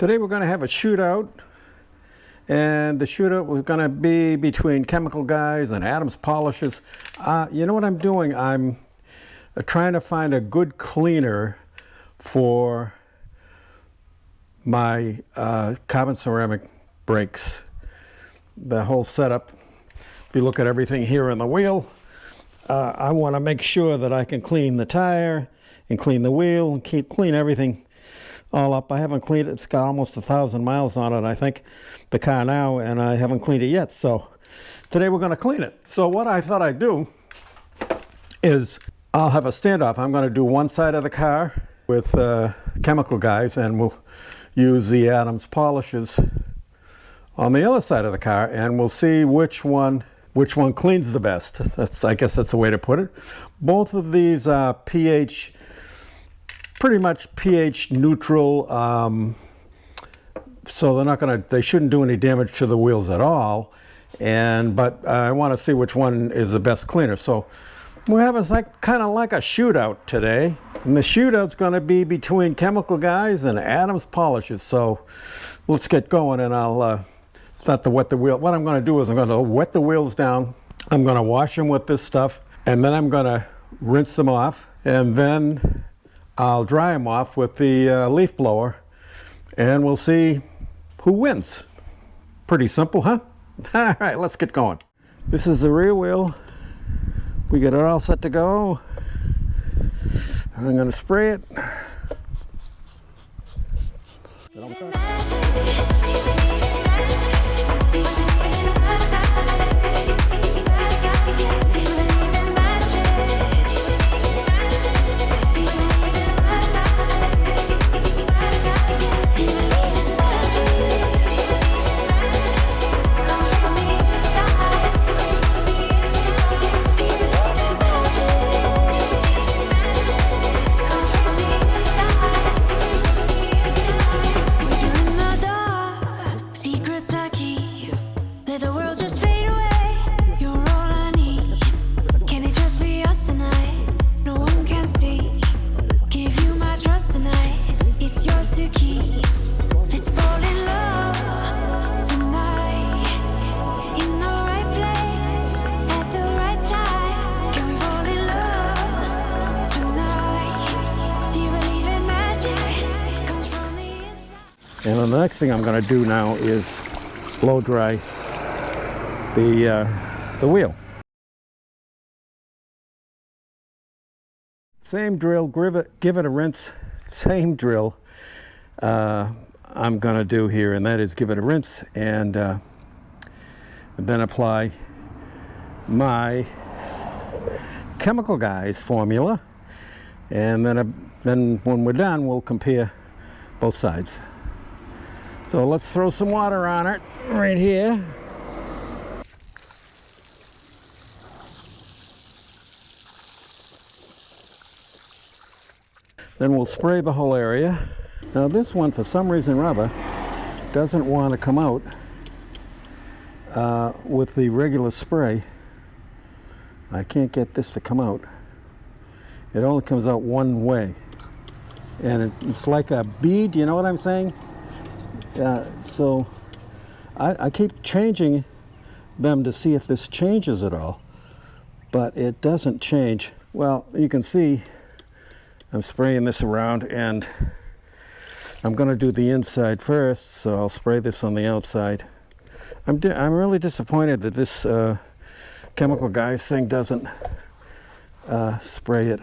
Today we're going to have a shootout, and the shootout was going to be between Chemical Guys and Adams Polishes. You know what I'm doing? I'm trying to find a good cleaner for my carbon ceramic brakes. The whole setup, if you look at everything here in the wheel, I want to make sure that I can clean the tire and clean the wheel and clean everything all up. I haven't cleaned it. It's got almost 1,000 miles on it, I think, the car now, and I haven't cleaned it yet. So today we're going to clean it. So what I thought I'd do is I'll have a standoff. I'm going to do one side of the car with Chemical Guys, and we'll use the Adams Polishes on the other side of the car, and we'll see which one cleans the best. I guess that's the way to put it. Both of these are pretty much pH neutral, so they shouldn't do any damage to the wheels at all. But I want to see which one is the best cleaner. So we're having kind of like a shootout today, and the shootout's going to be between Chemical Guys and Adams Polishes. So let's get going, and I'll start to wet the wheel. What I'm going to do is I'm going to wet the wheels down. I'm going to wash them with this stuff, and then I'm going to rinse them off, and then I'll dry them off with the leaf blower, and we'll see who wins. Pretty simple, huh? All right, let's get going. This is the rear wheel. We get it all set to go. I'm going to spray it. And the next thing I'm going to do now is blow dry the wheel. Same drill, give it a rinse. Same drill I'm going to do here, and that is give it a rinse and then apply my Chemical Guys formula. And then when we're done, we'll compare both sides. So let's throw some water on it right here. Then we'll spray the whole area. Now this one, for some reason, rubber doesn't want to come out with the regular spray. I can't get this to come out. It only comes out one way. And it's like a bead, you know what I'm saying? So I keep changing them to see if this changes at all, but it doesn't change. Well, you can see I'm spraying this around, and I'm going to do the inside first, so I'll spray this on the outside. I'm really disappointed that this Chemical Guys thing doesn't spray it.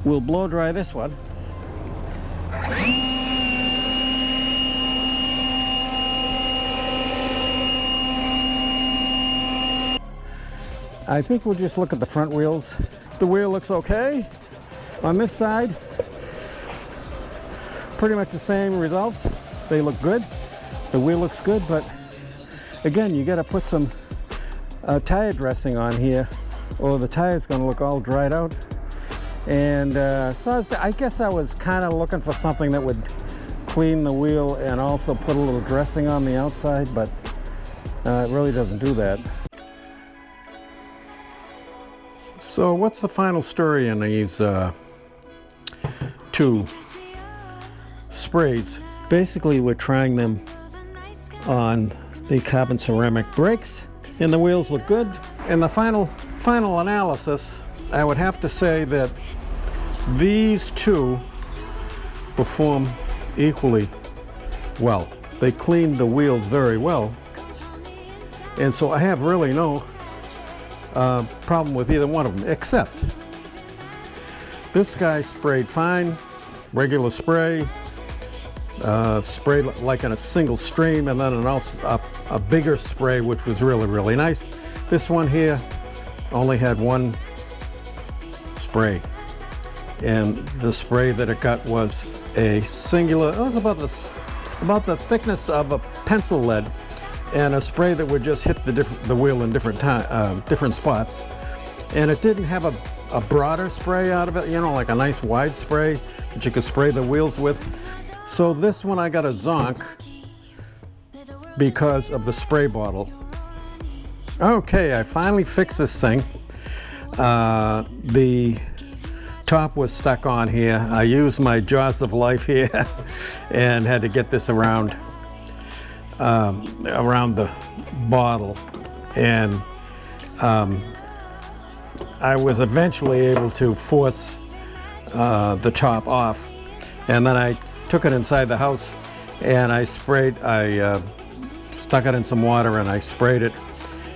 we'll blow dry this one. I think we'll just look at the front wheels. The wheel looks okay. On this side, pretty much the same results. They look good. The wheel looks good, but again, you got to put some tire dressing on here, or the tire's going to look all dried out. And so I guess I was kind of looking for something that would clean the wheel and also put a little dressing on the outside, but it really doesn't do that. So what's the final story in these two sprays? Basically, we're trying them on the carbon ceramic brakes, and the wheels look good. In the final analysis, I would have to say that these two perform equally well. They cleaned the wheels very well, and so I have really no problem with either one of them, except this guy sprayed fine, regular spray, sprayed like in a single stream, and then also a bigger spray, which was really, really nice. This one here only had one spray, and the spray that it got was a singular, it was about the thickness of a pencil lead, and a spray that would just hit the wheel in different spots. And it didn't have a broader spray out of it, you know, like a nice wide spray that you could spray the wheels with. So this one I got a zonk because of the spray bottle. Okay, I finally fixed this thing. The top was stuck on here. I used my jaws of life here and had to get this around the bottle, and I was eventually able to force the top off, and then I took it inside the house and I stuck it in some water and I sprayed it,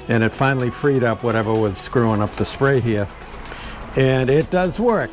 and it finally freed up whatever was screwing up the spray here, and it does work.